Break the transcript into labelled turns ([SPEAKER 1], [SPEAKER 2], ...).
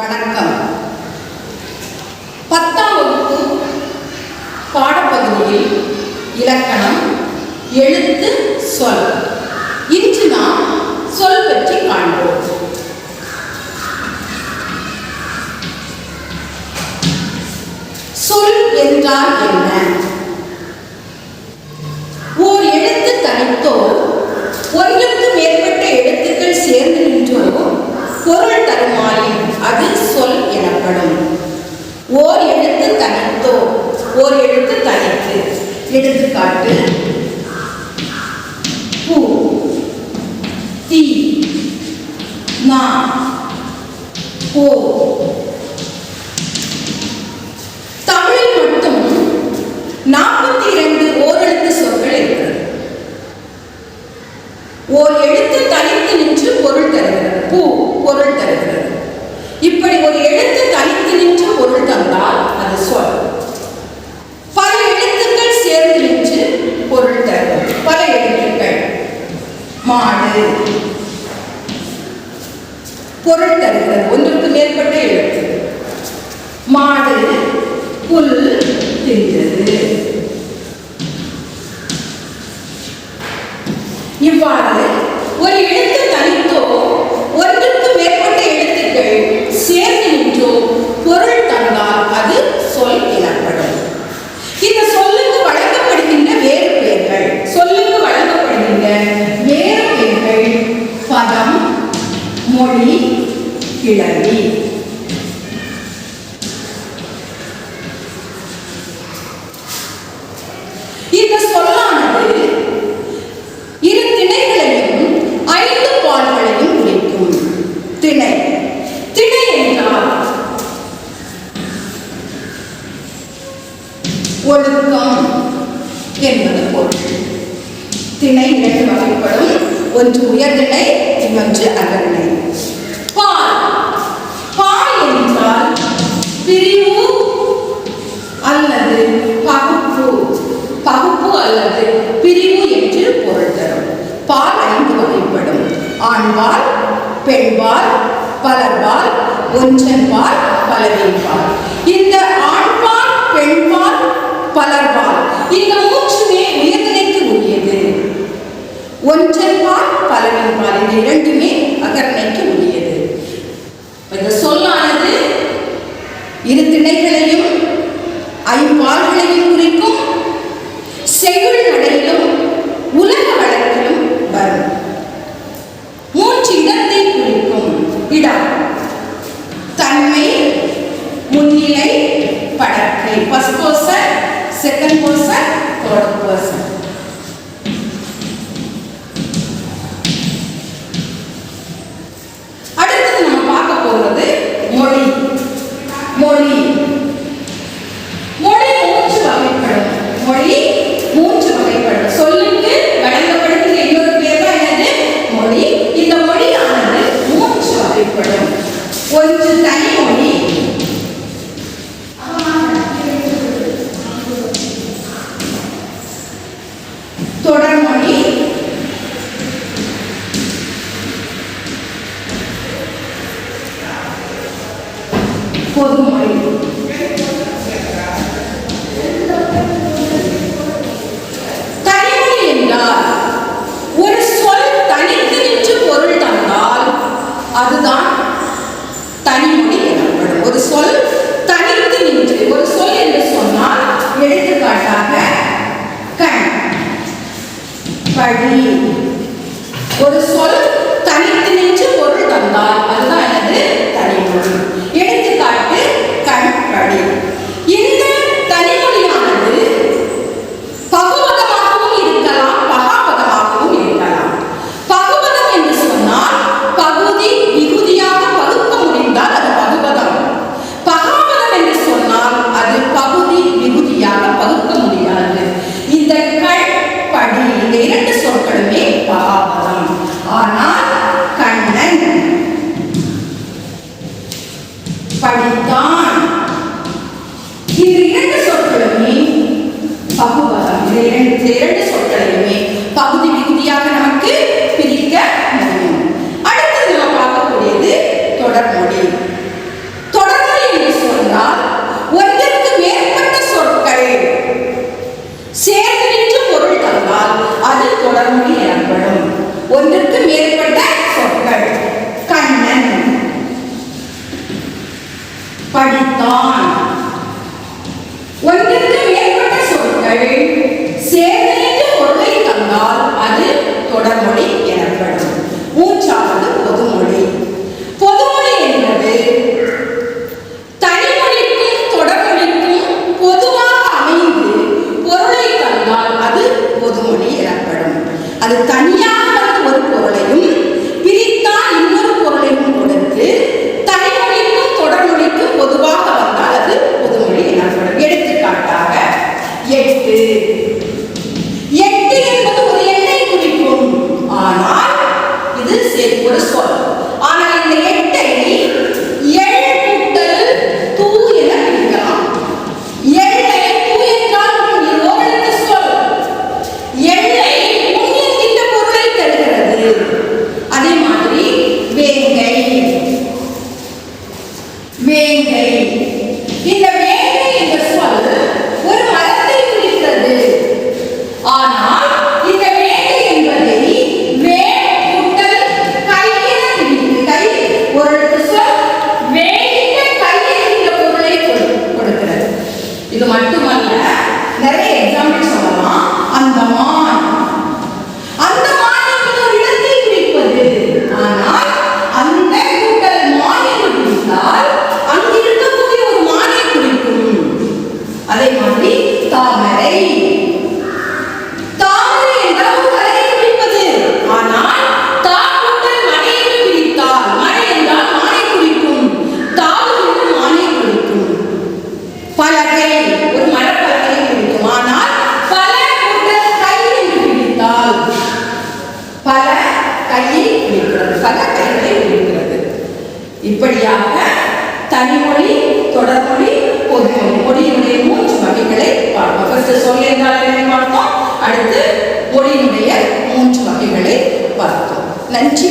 [SPEAKER 1] வணக்கம். 10ஆம் வகுப்பு பாடப்பகுதியில் இலக்கணம், எழுத்து, சொல். இன்று நாம் சொல் பற்றி காண்போம். சொல் என்றால் என்ன? ஓர் எழுத்து தனித்தோ ஒன்றுக்கு மேற்பட்ட எழுத்துக்கள் சேர்ந்து நின்றோ பொருள் தருமாயின் அது சொல் எனப்படும். ஓர் எழுத்து தனித்தோ, ஓர் எழுத்து தனித்து. எடுத்துக்காட்டு: பூ, தீ, நா, போ. தமிழில் மட்டும் 42 ஓரெழுத்து சொற்கள் இருக்கிறது. ஓர் எழுத்து தனித்து நின்று பொருள் தருகிறது. பூ பொருள் தருகிறது. இப்படி ஒரு எழுத்து தனித்து நின்று பொருள் தந்தால் அது சொல். பல எழுத்துக்கள் சேர்ந்து நின்று பொருள் தரும். பல எழுத்துக்கள். மாடு பொருள் தருகிறது. ஒன்றுக்கு மேற்பட்ட எழுத்து. மாடு புல் தின்றது. இவ்வாறு ஒரு எழுத்து தனித்தோ ஒன்றுக்கு மேற்பட்ட எழுத்துக்கள் சேர்ந்து நின்றோ பொருள் தந்தால் அது சொல் எனப்படும். இந்த சொல்லுக்கு வழங்கப்படுகின்ற வேறு பெயர்கள். சொல்லுக்கு வழங்கப்படுகின்ற வேறு பெயர்கள் பதம், மொழி, கிளவி. இந்த சொல்லானது இரு திணைகளையும் 5 பால்களையும் குறிக்கும். திணை. திணை என்றால் ஒழுக்கம் என்பது பொருள். திணை 2 வகைப்படும். ஒன்று உயர்திணை, இன்னொன்று அகதிணை. பால். பால் என்றால் பிரிவு அல்லது பகுப்பு. பகுப்பு அல்லது பிரிவு என்று பொருள் தரும். பால் 5 வகைப்படும். ஆண்பால், பெண்பால், பலர்பால், ஒன்றன்பால், பலவின்பால். இந்த ஆண்பால், பெண்பால், பலர்பால் இந்த மூன்றுமே உயர்திணைக்கு உரியது. ஒன்றன்பால், பலவின்பால் இந்த இரண்டுமே அகர்ணைக்கு உரியது. இந்த சொல்லானது இரு திணைகளையும் 5 பால்களையும் குறிக்கும். செய்யுள் நடையிலும் உலக வழக்கிலும் வரும். 3 இடத்தை குறிக்கும். இடம்: தன்மை, முன்னிலை, படர்க்கை. First person, second person, third person. அடுத்தது நம்ம பார்க்க போகிறது மொழி. மொழி. மொழி 3 வகைப்படும். மொழி 3 வகைப்படும். சொல்லுக்கு வழங்கப்படுகிற இன்னொரு பேர் தான் என்னது? மொழி. இந்த மொழியானது 3 வகைப்படும். ஒன்று தனிமொழி, தொடர்மொழி, பொதுமொழி. தனிமொழி என்றால் ஒரு சொல் தனித்து நின்று பொருள் தந்தால் அதுதான் தனிமொழி எனப்படும். ஒரு சொல் தனித்து நின்று, ஒரு சொல் என்று சொன்னால் எடுத்துக்காட்டாக கண், படி. ஒரு சொல் தனித்து நின்று பொருள் தந்தால் அதுதான் எனது தனிமொழி. எடுத்துக்காட்டு கண், படி. இந்த தனிமொழியானது பகுவதமாகவும் இருக்கலாம், பகாவதமாகவும் இருக்கலாம். பகுவதம் என்று சொன்னால் பகுதி விகுதியாக பகுக்க முடிந்தால் அது பகுவதம். பகாவதம் என்று சொன்னால் அது பகுதி விகுதியாக பகுக்க முடியாது. இந்த கண், படி இந்த 2 சொற்களுமே பகாவதம். ஆனால் கண்ணன், எனப்படும். ஒன்றுக்கு மேற்பட்ட சொற்கள். கண்ணன், படித்தான். ஒன்றுக்கு மேற்பட்ட சொற்கள் சேர்ந்து பொருளை தந்தால் அது தொடர்மொழி எனப்படும். மூன்றாவது பொதுமொழி. பொதுமொழி என்பது தனிமொழிக்கும் தொடர்மொழிக்கும் பொதுவாக அமைந்து பொருளை தந்தால் அது பொதுமொழி எனப்படும். அது தனியாக வந்து ஒரு பொருளையும் பிரித்தால் இன்னொரு பொருளையும் கொடுத்து தனிமொழிக்கும் தொடர்மொழிக்கும் பொதுவாக வந்தால் அது பொதுமொழி எனப்படும். எடுத்துக்காட்டாக 8. 8 என்பது ஒரு எண்ணை குறிக்கும். ஆனால் இது ஒரு சொல். ஆனால் இந்த 8ஐ எள் கூட்டல் தூ என பிரிக்கலாம். எள்ளை தூ என்றால் ஓரெழுத்து சொல். எள்ளை உன் என்கின்ற பொருளை தருகிறது. அதே மாதிரி வேங்கை. வேங்கை, இந்த வேங்கை என்ற சொல் ஒரு மரத்தை குறிக்கிறது. ஆனால் இந்த வேங்கை என்பதை வே கூட்டல் கை என பிரித்து, கை ஒரு எழுத்து சொல், வேங்கின்ற கை என்கின்ற பொருளை கொடுக்கிறது. இது மட்டுமல்ல, நிறைய எக்ஸாம்பிள் சொல்லலாம். அந்தமான். அந்தமான் என்பது ஒரு இடத்தை குறிப்பது. ஆனால் அந்த கூட்டல் மான் என்று பிரித்தால் அங்கு இருக்கக்கூடிய ஒரு மானை குறிக்கும். அதே மாதிரி தாமரை. தாமரை என்றால் ஒரு மலையை குறிப்பது. ஆனால் தா கூட்டல் மலை என்று பிரித்தால் மலை என்றால் மானை குறிக்கும். தாவு என்று மானை குறிக்கும். பலகை ஒரு மரப்பலகையை குறிக்கும். ஆனால் பல கூட்டல் கை என்று பிரித்தால் பல கையை குறிக்கிறது. பல கைகளை குறிக்கிறது. இப்படியாக தனிமொழி, தொடர்மொழி, பொதுமொழி, மொழியினுடைய 3 வகைகளை பார்ப்போம். ஃபர்ஸ்ட் சொல் என்றால் என்ன பார்த்தோம். அடுத்து மொழியினுடைய 3 வகைகளை பார்த்தோம். நன்றி.